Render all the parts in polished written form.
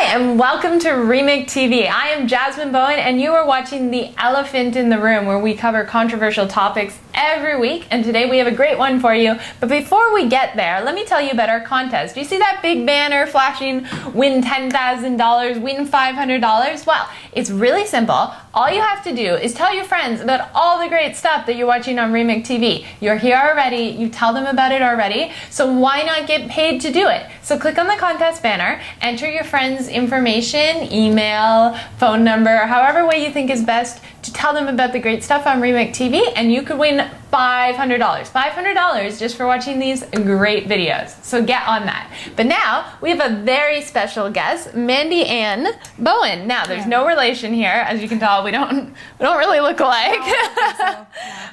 and welcome to Remake TV. I am Jasmine Bowen and you are watching The Elephant in the Room, where we cover controversial topics every week, and today we have a great one for you. But before we get there, let me tell you about our contest. Do you see that big banner flashing, win $10,000, win $500? Well, it's really simple. All you have to do is tell your friends about all the great stuff that you're watching on Remake TV. You're here already, you tell them about it already, so why not get paid to do it? So click on the contest banner, enter your friends' information, email, phone number, however way you think is best to tell them about the great stuff on Remake TV, and you could win $500. $500 just for watching these great videos. So get on that. But now we have a very special guest, Mandi Anne Bowen. Now there's no relation here, as you can tell. We don't really look alike. No.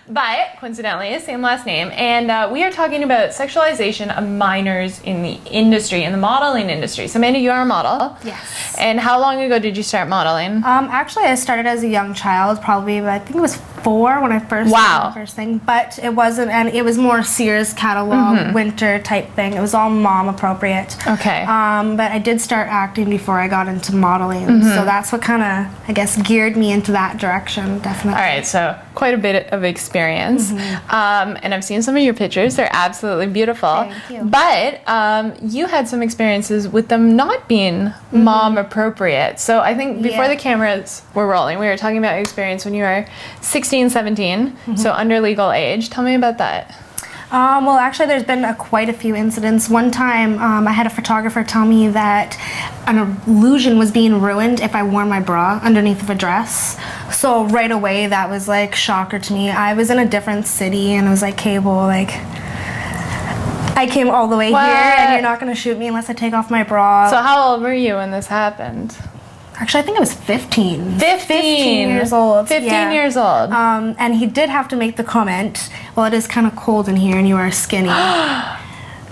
But coincidentally, same last name. And we are talking about sexualization of minors in the industry, in the modeling industry. So Mandi, you are a model. Yes. And how long ago did you start modeling? Actually, I started as a young child, probably, but I think it was 4 when I first started the first thing. But it wasn't, and it was more Sears catalog, winter type thing. It was all mom appropriate. Okay. But I did start acting before I got into modeling, so that's what kind of, I guess, geared me into that direction, definitely. All right, so quite a bit of experience. And I've seen some of your pictures. They're absolutely beautiful. Thank you. But you had some experiences with them not being mom appropriate. So I think before the cameras were rolling, we were talking about your experience when you were 16, 17, so under legal age. Tell me about that. Well, actually, there's been quite a few incidents. One time, I had a photographer tell me that an illusion was being ruined if I wore my bra underneath of a dress. So right away, that was like shocker to me. I was in a different city, and it was like, cable, like, I came all the way here, and you're not going to shoot me unless I take off my bra. So how old were you when this happened? Actually, I think I was 15. 15 years old. 15 years old. And he did have to make the comment, well, it is kind of cold in here and you are skinny.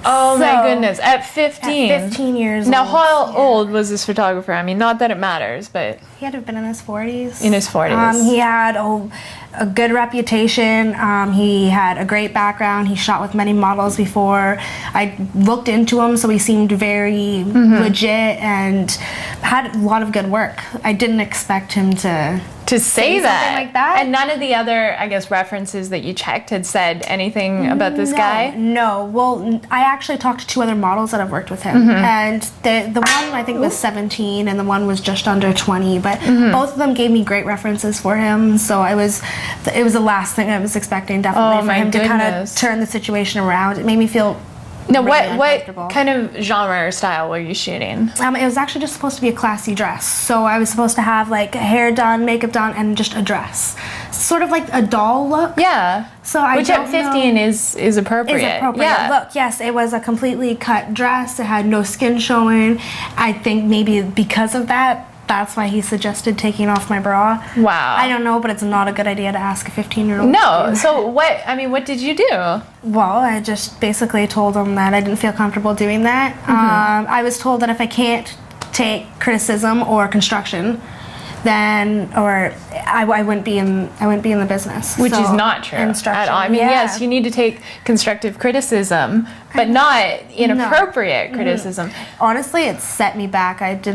Oh my goodness, at 15? At 15 years old. Now, how old was this photographer? I mean, not that it matters, but... He had to have been in his 40s. In his 40s. He had a good reputation. He had a great background. He shot with many models before. I looked into him, so he seemed very legit and had a lot of good work. I didn't expect him to say that. Something like that. And none of the other, I guess, references that you checked had said anything about this guy? No. Well, I actually talked to 2 other models that have worked with him. And the one, I think, was 17, and the one was just under 20. But both of them gave me great references for him. So it was the last thing I was expecting, definitely, for him to kind of turn the situation around. It made me feel Now, really what kind of genre or style were you shooting? It was actually just supposed to be a classy dress. So I was supposed to have like hair done, makeup done, and just a dress. Sort of like a doll look. Yeah. So Which at 15 is appropriate. Is appropriate. Yeah. Look, yes, it was a completely cut dress. It had no skin showing. I think maybe because of that, that's why he suggested taking off my bra. Wow. I don't know, but it's not a good idea to ask a 15-year-old. No. So what did you do? Well, I just basically told him that I didn't feel comfortable doing that. I was told that if I can't take criticism or construction, then I wouldn't be in the business. Which is not true at all. I mean, yes, you need to take constructive criticism, but not inappropriate criticism. Honestly, it set me back. Kind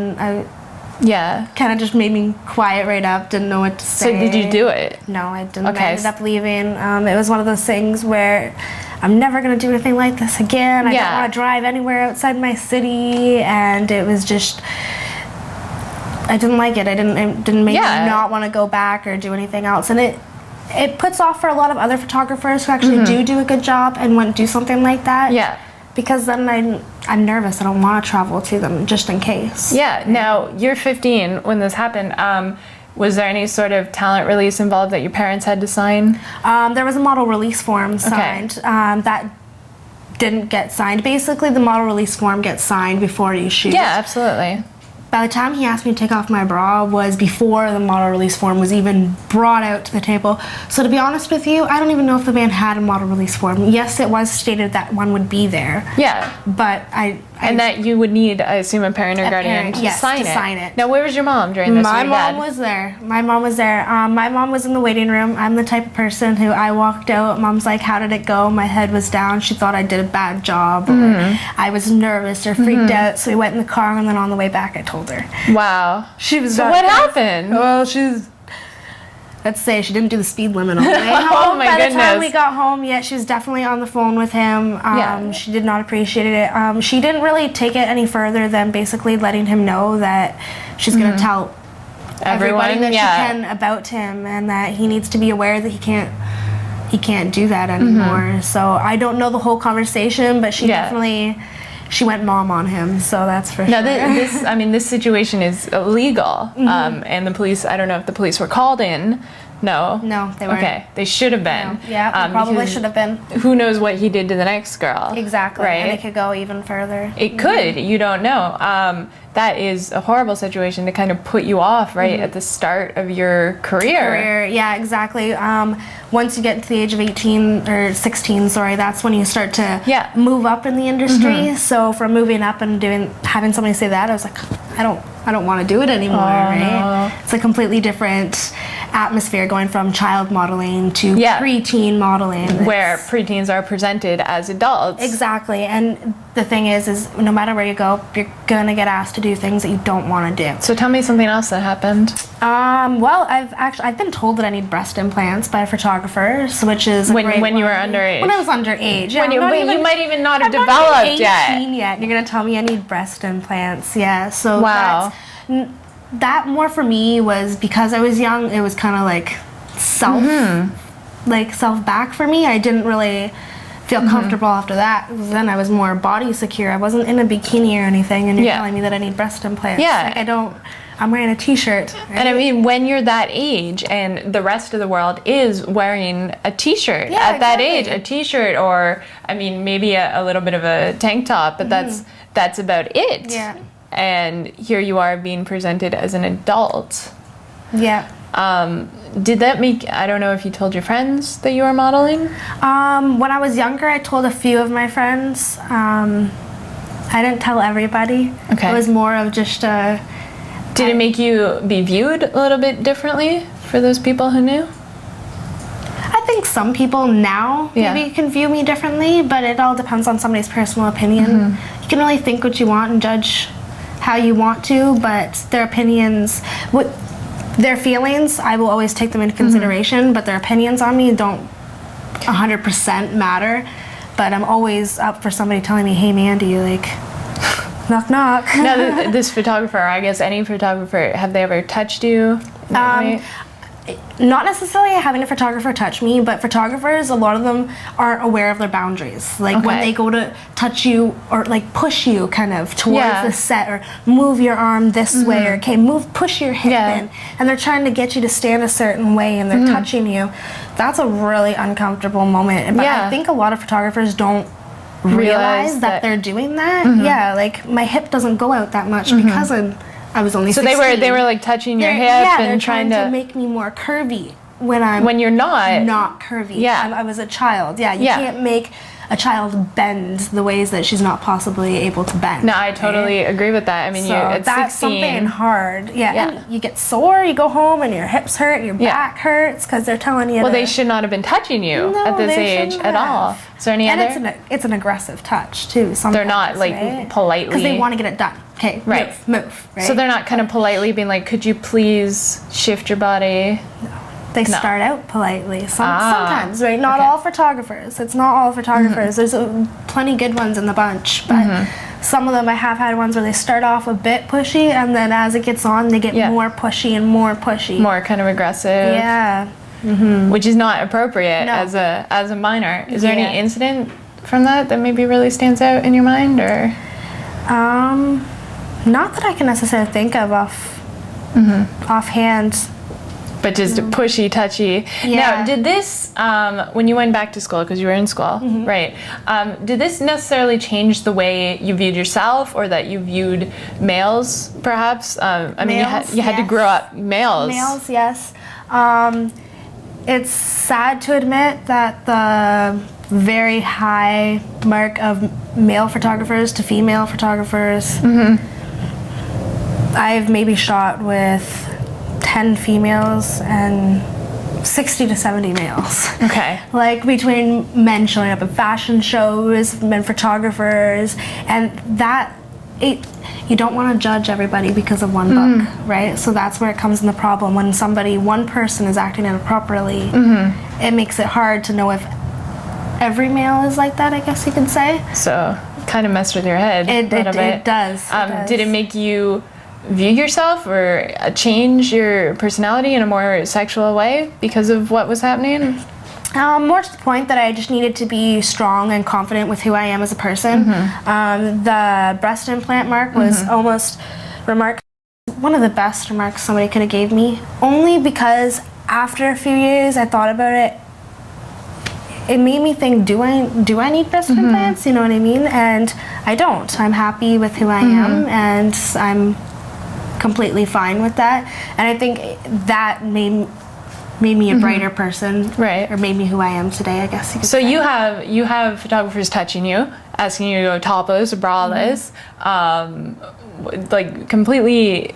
of just made me quiet right up, didn't know what to say. So did you do it? No, I didn't. I ended up leaving. It was one of those things where I'm never going to do anything like this again. I don't want to drive anywhere outside my city, and it was just... I didn't like it. It didn't make me not want to go back or do anything else. And it puts off for a lot of other photographers who actually do a good job and wouldn't do something like that. Yeah. Because then I'm nervous. I don't want to travel to them just in case. Yeah. Now, you're 15 when this happened. Was there any sort of talent release involved that your parents had to sign? There was a model release form signed. That didn't get signed. Basically, the model release form gets signed before you shoot. Yeah, absolutely. By the time he asked me to take off my bra was before the model release form was even brought out to the table. So to be honest with you, I don't even know if the band had a model release form. Yes, it was stated that one would be there. Yeah. But and that you would need, I assume, a parent or guardian to sign it. Now, where was your mom during this? My mom was there. My mom was there. My mom was in the waiting room. I'm the type of person who I walked out. Mom's like, how did it go? My head was down. She thought I did a bad job. Or I was nervous or freaked out. So we went in the car, and then on the way back, I told told her. Wow. She was So not what good. happened? Well, let's say she didn't do the speed limit all the way home. Oh my By the time goodness. we got home, she was definitely on the phone with him. Yeah. She did not appreciate it. She didn't really take it any further than basically letting him know that she's going to tell everybody that she can about him, and that he needs to be aware that he can't do that anymore. So I don't know the whole conversation, but she definitely went mom on him, so that's for sure. Now this situation is illegal, and the police, I don't know if the police were called in. No, they weren't. Okay, they should have been. No. Yeah, they probably should have been. Who knows what he did to the next girl? Exactly, right? And it could go even further. It could. You don't know. That is a horrible situation to kind of put you off right at the start of your career. Yeah, exactly. Once you get to the age of 18 or 16, that's when you start to move up in the industry. So from moving up and having somebody say that, I was like, I don't want to do it anymore, right? No. It's a completely different atmosphere going from child modeling to preteen modeling. Where preteens are presented as adults. Exactly. And the thing is no matter where you go, you're gonna get asked to do things that you don't want to do. So tell me something else that happened. Well, I've been told that I need breast implants by photographers, which is when you were underage. When I was underage. Yeah, you might even not have developed yet. You're gonna tell me I need breast implants. Yeah. So wow. That more for me was because I was young. It was kind of like self back for me. I didn't really feel comfortable after that. Then I was more body secure. I wasn't in a bikini or anything, and you're telling me that I need breast implants. Yeah. Like I'm wearing a t-shirt. Right? And I mean, when you're that age and the rest of the world is wearing a t-shirt at that age, a t-shirt, or I mean, maybe a little bit of a tank top, but that's about it. Yeah. And here you are being presented as an adult. Yeah. Did that make, I don't know if you told your friends that you were modeling? When I was younger, I told a few of my friends. I didn't tell everybody. Okay. It was more of just Did it make you be viewed a little bit differently for those people who knew? I think some people now maybe can view me differently, but it all depends on somebody's personal opinion. You can really think what you want and judge how you want to, but their opinions, their feelings, I will always take them into consideration, but their opinions on me don't 100% matter. But I'm always up for somebody telling me, hey Mandy, like, knock knock. Now this photographer, I guess any photographer, have they ever touched you? Not necessarily having a photographer touch me, but photographers, a lot of them aren't aware of their boundaries. Like when they go to touch you or like push you kind of towards the set, or move your arm this way, or push your hip in, and they're trying to get you to stand a certain way, and they're touching you. That's a really uncomfortable moment. But I think a lot of photographers don't realize that they're doing that. Yeah, like my hip doesn't go out that much because I was only 16. So they were like touching your hip and trying to make me more curvy when you're not curvy. Yeah. I was a child. Yeah, you can't make a child bend the ways that she's not possibly able to bend. No, I totally agree with that. I mean, it's that's 16. something hard. Yeah, and you get sore, you go home and your hips hurt, your back hurts because they're telling you. Well, they should not have been touching you at this age at all. Is there any other? It's an aggressive touch too. Sometimes, they're not like politely, because they want to get it done. Okay, move. Right? So they're not kind of politely being like, could you please shift your body? No. They start out politely. Sometimes, right? Not all photographers. It's not all photographers. There's plenty good ones in the bunch, but some of them I have had ones where they start off a bit pushy, and then as it gets on, they get more pushy and more pushy. More kind of aggressive. Yeah. Which is not appropriate as a minor. Is there any incident from that maybe really stands out in your mind, or? Not that I can necessarily think of offhand. But just pushy, touchy. Now, did this, when you went back to school, because you were in school, right, did this necessarily change the way you viewed yourself, or that you viewed males, perhaps? I mean, you had to grow up males. Males, yes. It's sad to admit that the very high mark of male photographers to female photographers, I've maybe shot with 10 females and 60 to 70 males. Okay. Like between men showing up at fashion shows, men photographers, and that you don't want to judge everybody because of one book, right? So that's where it comes in the problem. When one person is acting inappropriately, it makes it hard to know if every male is like that, I guess you could say. So kind of messed with your head a little bit. It does. Did it make you view yourself or change your personality in a more sexual way because of what was happening? More to the point that I just needed to be strong and confident with who I am as a person. The breast implant mark was almost one of the best remarks somebody could have gave me, only because after a few years I thought about it. It made me think, do I need breast implants? You know what I mean? And I don't. I'm happy with who I am, and I'm completely fine with that. And I think that made me a brighter person, right? Or made me who I am today, I guess you could say. So you have photographers touching you, asking you to go topless or braless, like completely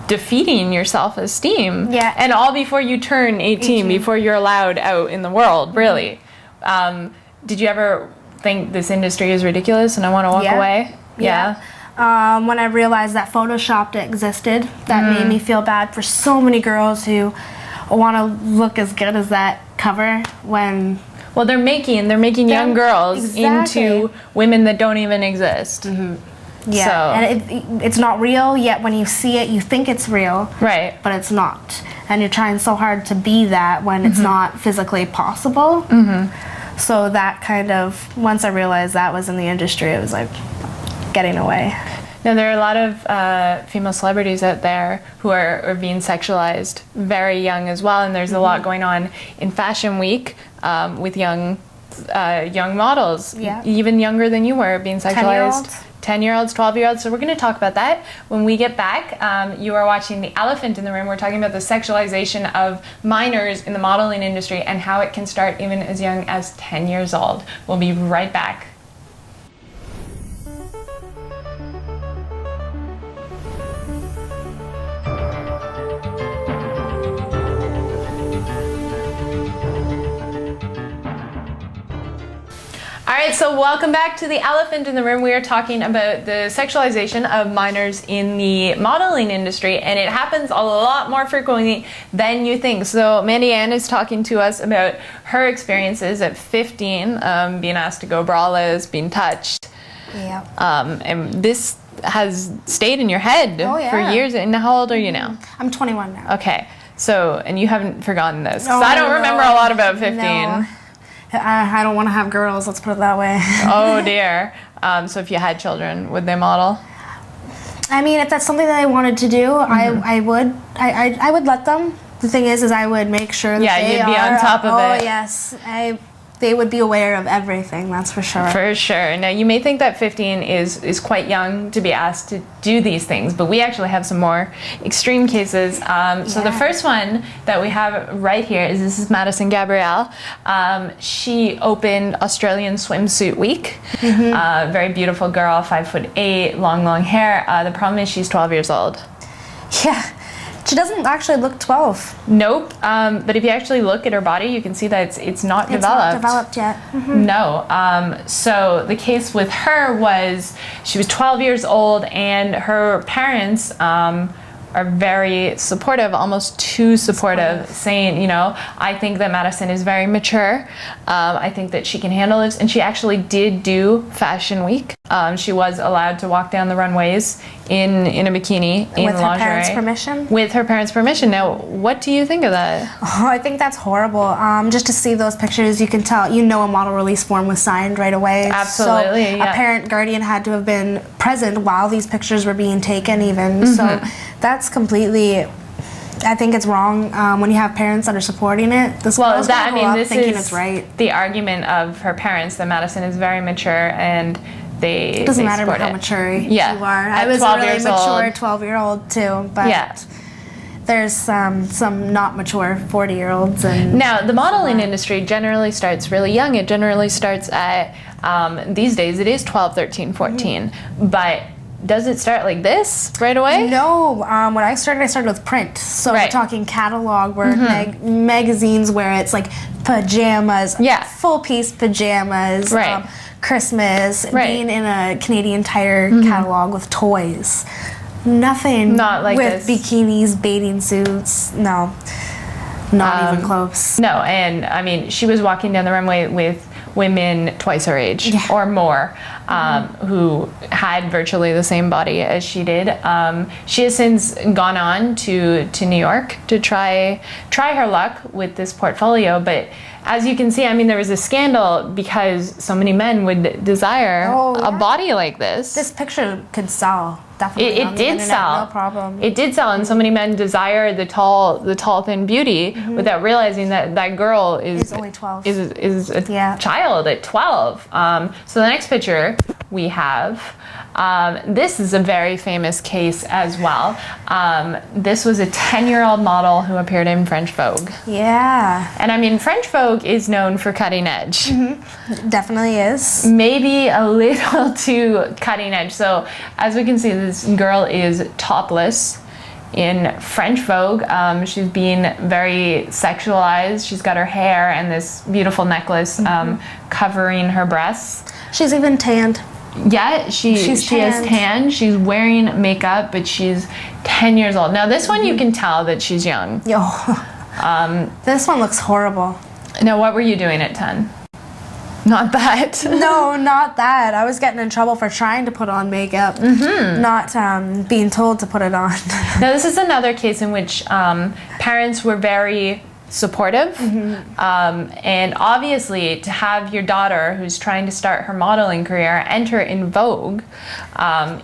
defeating your self-esteem. Yeah. And all before you turn 18, before you're allowed out in the world, really. Did you ever think this industry is ridiculous and I want to walk away? Yeah. When I realized that Photoshop existed, that made me feel bad for so many girls who want to look as good as that cover when... Well, they're making young girls into women that don't even exist. Yeah, so. And it's not real, yet when you see it, you think it's real. Right. But it's not. And you're trying so hard to be that when it's not physically possible. So that kind of, once I realized that was in the industry, it was like getting away. Now, there are a lot of female celebrities out there who are being sexualized very young as well, and there's a lot going on in Fashion Week with young models, even younger than you were, being sexualized. 10-year-olds, 12-year-olds. So we're going to talk about that when we get back. You are watching The Elephant in the Room. We're talking about the sexualization of minors in the modeling industry and how it can start even as young as 10 years old. We'll be right back. Alright, so welcome back to The Elephant in the Room. We are talking about the sexualization of minors in the modeling industry, and it happens a lot more frequently than you think. So Mandi Anne is talking to us about her experiences at 15, being asked to go braless, being touched. Yeah. And this has stayed in your head for years. And how old are you now? I'm 21 now. Okay, so, and you haven't forgotten this, because I don't remember a lot about 15. No. I don't want to have girls, let's put it that way. Oh dear. So if you had children, would they model? I mean, if that's something that I wanted to do, I would let them. The thing is I would make sure that they you'd be on top of it. Oh yes, they would be aware of everything, that's for sure. For sure. Now, you may think that 15 is quite young to be asked to do these things, but we actually have some more extreme cases. So the first one that we have right here is, this is Madison Gabrielle. She opened Australian Swimsuit Week. Very beautiful girl, 5'8", long hair. The problem is she's 12 years old. Yeah. She doesn't actually look 12. Nope. But if you actually look at her body, you can see that it's not developed. It's not developed yet. No. So the case with her was she was 12 years old, and her parents are very supportive, almost too supportive, saying, you know, I think that Madison is very mature. I think that she can handle this. And she actually did do Fashion Week. She was allowed to walk down the runways in a bikini, in lingerie. With her parents' permission? With her parents' permission. Now, what do you think of that? Oh, I think that's horrible. Just to see those pictures, you can tell, you know, a model release form was signed right away. Absolutely, so a parent guardian had to have been present while these pictures were being taken even. So that's completely, I think it's wrong when you have parents that are supporting it. This girl's gonna grow up thinking it's right. The argument of her parents that Madison is very mature and it doesn't matter how mature you are. I was a really mature 12-year-old too, but there's some not mature 40-year-olds. And now, the modeling industry generally starts really young. It generally starts at, these days, it is 12, 13, 14. But does it start like this right away? No. When I started with print. So we're talking catalog work, magazines where it's like pajamas, full piece pajamas, Christmas, Right. being in a Canadian Tire catalog with toys. Nothing Not like with this. bikinis, bathing suits. No, not even close. No, and I mean, she was walking down the runway with women twice her age or more, who had virtually the same body as she did. She has since gone on to New York to try her luck with this portfolio, but as you can see, I mean, there was a scandal because so many men would desire a body like this. This picture could sell. Definitely. It did sell. No problem. It did sell, and so many men desire the tall, thin beauty without realizing that girl is only 12. Is a child at 12. So the next picture we have. This is a very famous case as well. This was a 10-year-old model who appeared in French Vogue. Yeah. And I mean, French Vogue is known for cutting edge. Definitely is. Maybe a little too cutting edge. So as we can see, this girl is topless in French Vogue. She's being very sexualized. She's got her hair and this beautiful necklace covering her breasts. She's even tanned. Yeah, she has tan. She's wearing makeup, but she's 10 years old. Now this one you can tell that she's young. This one looks horrible. Now what were you doing at 10? Not that. No, not that. I was getting in trouble for trying to put on makeup, not being told to put it on. Now this is another case in which parents were very supportive, and obviously to have your daughter who's trying to start her modeling career enter in Vogue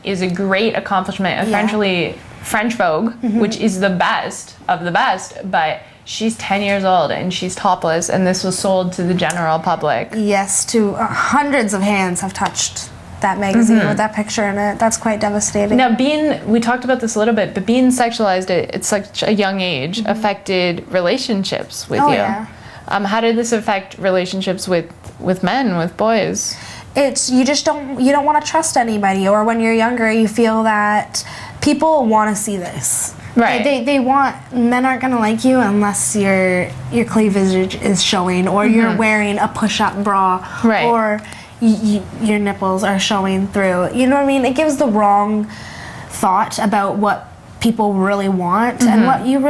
is a great accomplishment. Essentially French Vogue, which is the best of the best, but she's 10 years old and she's topless, and this was sold to the general public. Yes, to hundreds of hands have touched that magazine with that picture in it. That's quite devastating. Now, we talked about this a little bit, but being sexualized at such a young age affected relationships with you. Yeah. How did this affect relationships with men, with boys? You don't want to trust anybody, or when you're younger, you feel that people want to see this. Right. Men aren't going to like you unless your cleavage is showing, or you're wearing a push-up bra, or your nipples are showing through. You know what I mean? It gives the wrong thought about what people really want and what you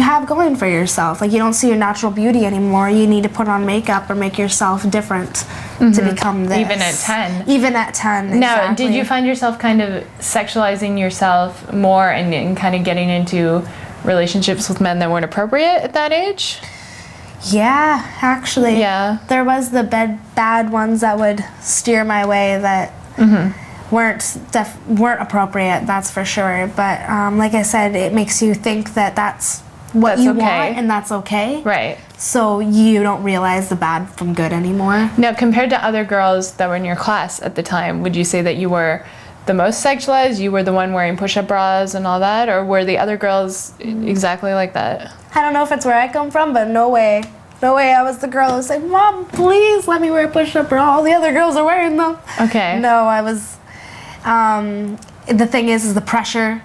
have going for yourself. Like, you don't see your natural beauty anymore. You need to put on makeup or make yourself different to become this. Even at 10. Even at 10, Now, exactly. did you find yourself kind of sexualizing yourself more and kind of getting into relationships with men that weren't appropriate at that age? Yeah, actually. Yeah. There was the bad ones that would steer my way that weren't appropriate, that's for sure. But like I said, it makes you think that that's what you want, and that's okay. Right. So you don't realize the bad from good anymore. Now, compared to other girls that were in your class at the time, would you say that you were the most sexualized? You were the one wearing push-up bras and all that? Or were the other girls exactly like that? I don't know if it's where I come from, but no way. No way I was the girl who was like, Mom, please let me wear a push-up bra. All the other girls are wearing them. Okay. No, I was... the thing is the pressure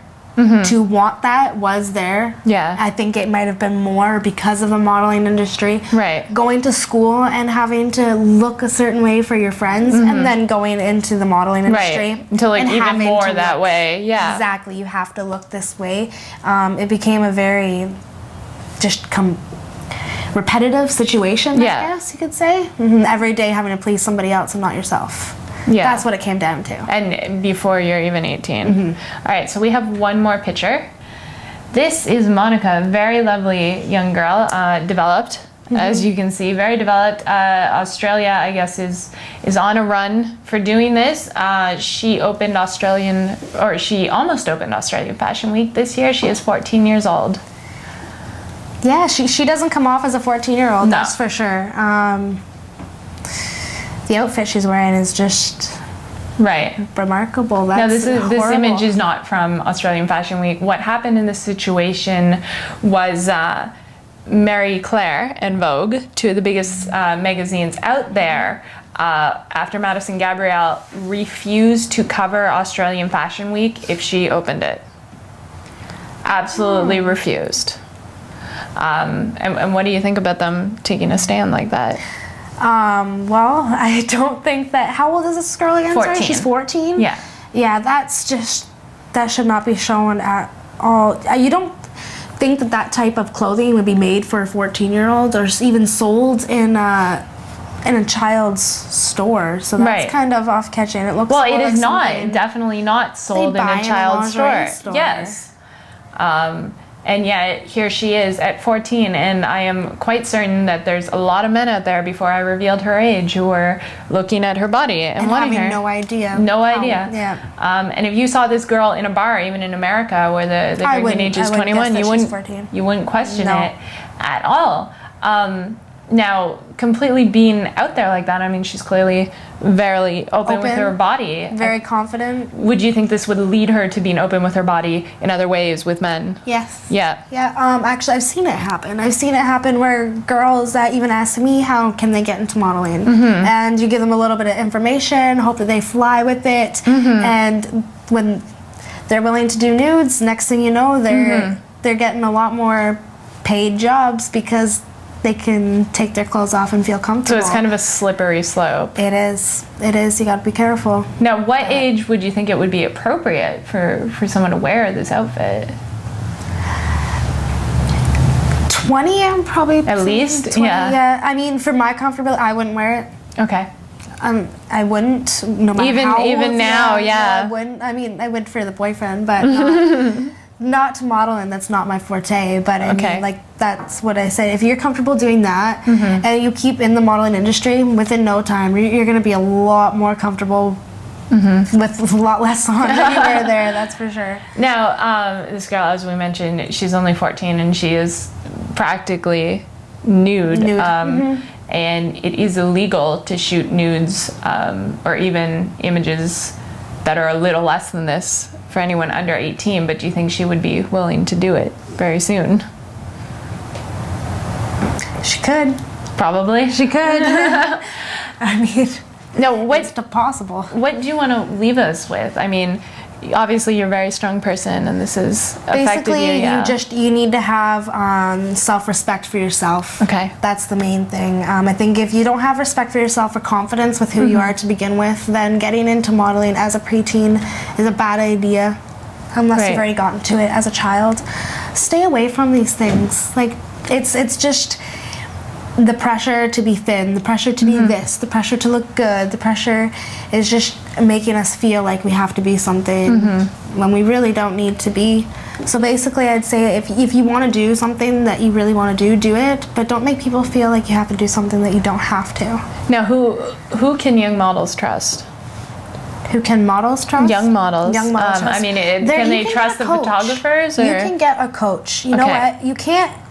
to want that was there. Yeah. I think it might have been more because of the modeling industry. Right. Going to school and having to look a certain way for your friends, and then going into the modeling industry. Right. To like and even having more to that look- way. Yeah. Exactly. You have to look this way. It became a very repetitive situation, I guess you could say. Every day having to please somebody else and not yourself. Yeah. That's what it came down to. And before you're even 18. All right, so we have one more picture. This is Monica, very lovely young girl, developed, as you can see, very developed. Australia, I guess, is on a run for doing this. She almost opened Australian Fashion Week this year. She is 14 years old. Yeah, she doesn't come off as a 14-year-old, No. that's for sure. The outfit she's wearing is just Right. remarkable. Now, That's this image is not from Australian Fashion Week. What happened in this situation was Marie Claire and Vogue, two of the biggest magazines out there, after Madison Gabrielle refused to cover Australian Fashion Week if she opened it. Absolutely refused. And what do you think about them taking a stand like that? Well, I don't think that. How old is this girl again? 14. Sorry, she's 14. Yeah. Yeah, that should not be shown at all. You don't think that type of clothing would be made for a 14-year-old or even sold in a child's store, so that's kind of off-catching. It looks well, it is like definitely not sold in a child's store. Yes. And yet here she is at 14, and I am quite certain that there's a lot of men out there before I revealed her age who were looking at her body and wanting having her. no idea. No idea. Yeah. And if you saw this girl in a bar, even in America, where the drinking age is 21, you wouldn't question it at all. Now, completely being out there like that, I mean, she's clearly very open with her body. Very confident. Would you think this would lead her to being open with her body in other ways with men? Yes. Yeah. Yeah, actually, I've seen it happen. I've seen it happen where girls that even ask me how can they get into modeling. And you give them a little bit of information, hope that they fly with it. And when they're willing to do nudes, next thing you know, they're getting a lot more paid jobs because they can take their clothes off and feel comfortable. So it's kind of a slippery slope. It is. It is. You got to be careful. Now, what age would you think it would be appropriate for someone to wear this outfit? 20, I'm probably at least. 20, yeah. I mean, for my comfortability, I wouldn't wear it. Okay. I wouldn't. No matter how old. Even now, yeah. I wouldn't. I mean, I would for the boyfriend, but not. Not to model, and that's not my forte, but I mean, like, that's what I said. If you're comfortable doing that, and you keep in the modeling industry, within no time, you're going to be a lot more comfortable with a lot less on anywhere there, that's for sure. Now, this girl, as we mentioned, she's only 14, and she is practically nude. And it is illegal to shoot nudes or even images that are a little less than this for anyone under 18, but do you think she would be willing to do it very soon? She could. Probably. She could. I mean, no, it's possible. What do you want to leave us with? I mean, obviously you're a very strong person, and this has affected you. Basically, you need to have self-respect for yourself. Okay. That's the main thing. I think if you don't have respect for yourself or confidence with who you are to begin with, then getting into modeling as a preteen is a bad idea, unless you've already gotten to it as a child. Stay away from these things. Like, it's just the pressure to be thin, the pressure to be this, the pressure to look good, the pressure is just making us feel like we have to be something when we really don't need to be. So basically, I'd say if you want to do something that you really want to do it, but don't make people feel like you have to do something that you don't have to. Now, who can young models trust? Who can models trust? Young models. Young models trust. I mean, can they trust the photographers? Or? You can get a coach. You know what?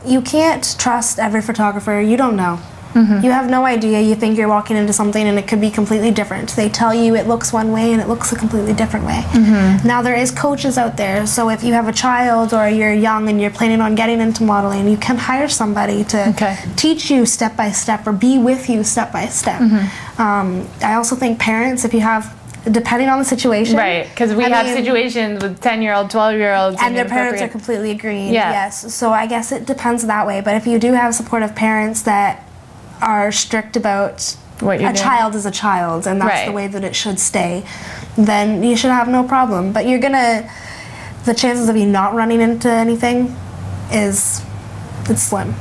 You can't trust every photographer. You don't know. You have no idea. You think you're walking into something and it could be completely different. They tell you it looks one way and it looks a completely different way. Now, there is coaches out there, so if you have a child or you're young and you're planning on getting into modeling, you can hire somebody to teach you step by step or be with you step by step. I also think parents, if you have, depending on the situation. Right, because we have situations with 10-year-old, 12-year-olds. And their parents are completely agreeing, yes. So I guess it depends that way. But if you do have supportive parents that are strict about child is a child and that's the way that it should stay, then you should have no problem. But the chances of you not running into anything it's slim.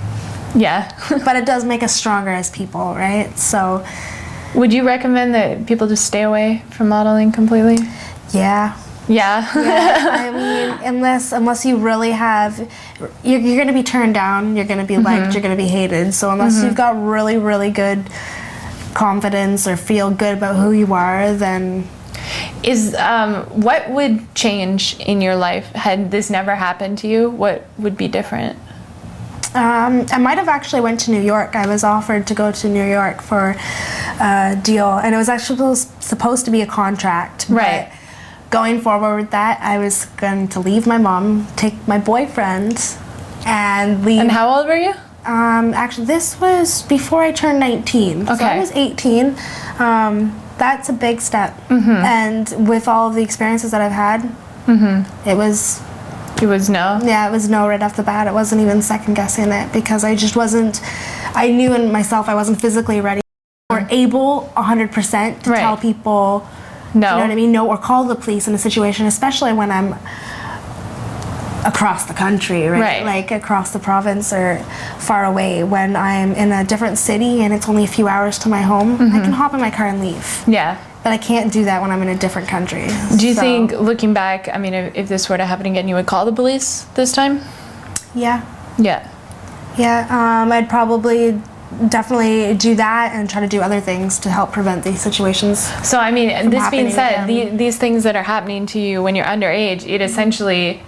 Yeah. But it does make us stronger as people, right? So would you recommend that people just stay away from modeling completely? Yeah. I mean, unless you really have, you're going to be turned down, you're going to be liked, you're going to be hated. So unless you've got really, really good confidence or feel good about who you are, then... What would change in your life had this never happened to you? What would be different? I might have actually went to New York. I was offered to go to New York for a deal, and it was actually supposed to be a contract. Right. Going forward with that, I was going to leave my mom, take my boyfriend, and leave. And how old were you? Actually, this was before I turned 19. Okay. So I was 18. That's a big step. And with all of the experiences that I've had, it was no? Yeah, it was no right off the bat. It wasn't even second guessing it because I just wasn't, I knew in myself I wasn't physically ready. or able 100% to tell people, no. You know what I mean? No, or call the police in a situation, especially when I'm across the country, right? Like across the province or far away. When I'm in a different city and it's only a few hours to my home, I can hop in my car and leave. Yeah. But I can't do that when I'm in a different country. Do you think, looking back, I mean, if this were to happen again, you would call the police this time? Yeah. Yeah. Yeah, I'd probably definitely do that and try to do other things to help prevent these situations. So, I mean, this being said, again. these things that are happening to you when you're underage, it essentially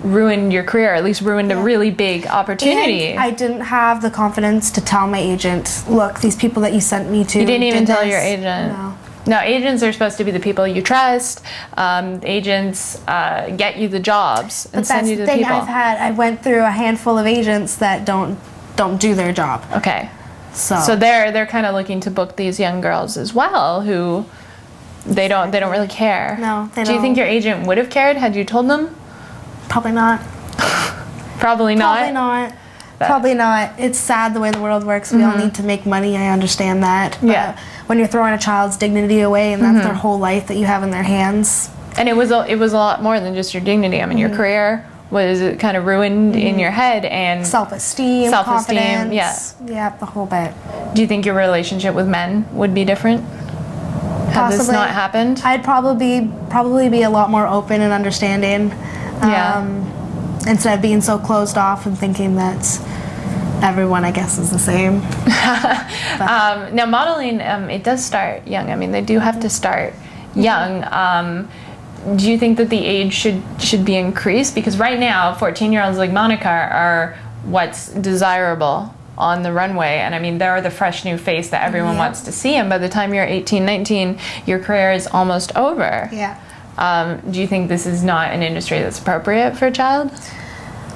ruined your career, or at least ruined a really big opportunity. And I didn't have the confidence to tell my agent, look, these people that you sent me to. You didn't even tell your agent? No. No, agents are supposed to be the people you trust. Agents get you the jobs and send you to the people. But that's the thing I went through a handful of agents that don't do their job. Okay. So they're kind of looking to book these young girls as well, who they don't really care. No, they don't. Do you think your agent would have cared had you told them? Probably not. Probably not. Probably not. Probably not. It's sad the way the world works. We all need to make money. I understand that. But when you're throwing a child's dignity away and that's their whole life that you have in their hands. And it was a lot more than just your dignity. I mean, your career was kind of ruined in your head, and self-esteem, confidence. Yeah, the whole bit. Do you think your relationship with men would be different had this not happened? I'd probably be a lot more open and understanding. Instead of being so closed off and thinking that everyone, I guess, is the same. Now, modeling, it does start young. I mean, they do have to start young. Do you think that the age should be increased? Because right now, 14-year-olds like Monica are what's desirable on the runway. And I mean, they're the fresh new face that everyone wants to see. And by the time you're 18, 19, your career is almost over. Yeah. Do you think this is not an industry that's appropriate for a child?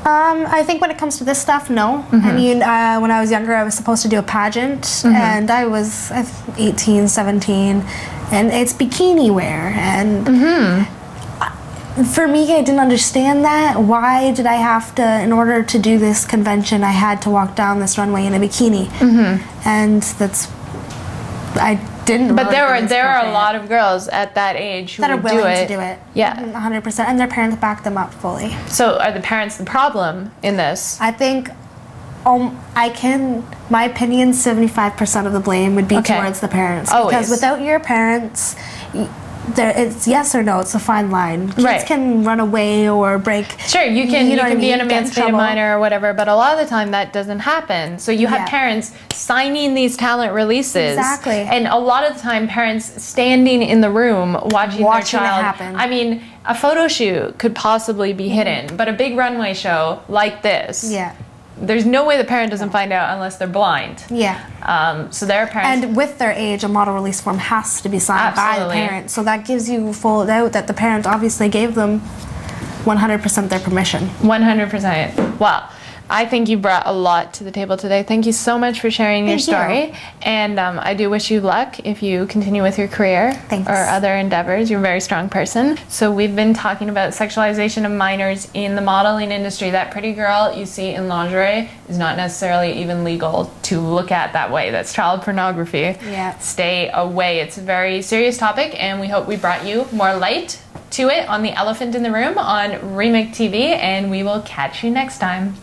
I think when it comes to this stuff, no. I mean, when I was younger, I was supposed to do a pageant, and I was 18, 17, and it's bikini wear. And for me, I didn't understand that. Why did I have to, in order to do this convention, I had to walk down this runway in a bikini? And I didn't. But there are a lot of girls at that age who that are would willing to do it. Yeah, 100%, and their parents back them up fully. So are the parents the problem in this? I think, my opinion, 75% of the blame would be towards the parents. Always. Because without your parents, it's yes or no. It's a fine line. Kids can run away or break. Sure, you can be an emancipated minor or whatever, but a lot of the time that doesn't happen. So you have parents signing these talent releases. Exactly. And a lot of the time, parents standing in the room watching their child. It happen. I mean, a photo shoot could possibly be hidden, but a big runway show like this. Yeah. There's no way the parent doesn't find out unless they're blind. Yeah. So their parents... And with their age, a model release form has to be signed by the parent. So that gives you full doubt that the parent obviously gave them 100% their permission. 100%. Well, I think you brought a lot to the table today. Thank you so much for sharing your story. And I do wish you luck if you continue with your career or other endeavors. You're a very strong person. So we've been talking about sexualization of minors in the modeling industry. That pretty girl you see in lingerie is not necessarily even legal to look at that way. That's child pornography. Yeah. Stay away. It's a very serious topic, and we hope we brought you more light to it on The Elephant in the Room on Remake TV, and we will catch you next time.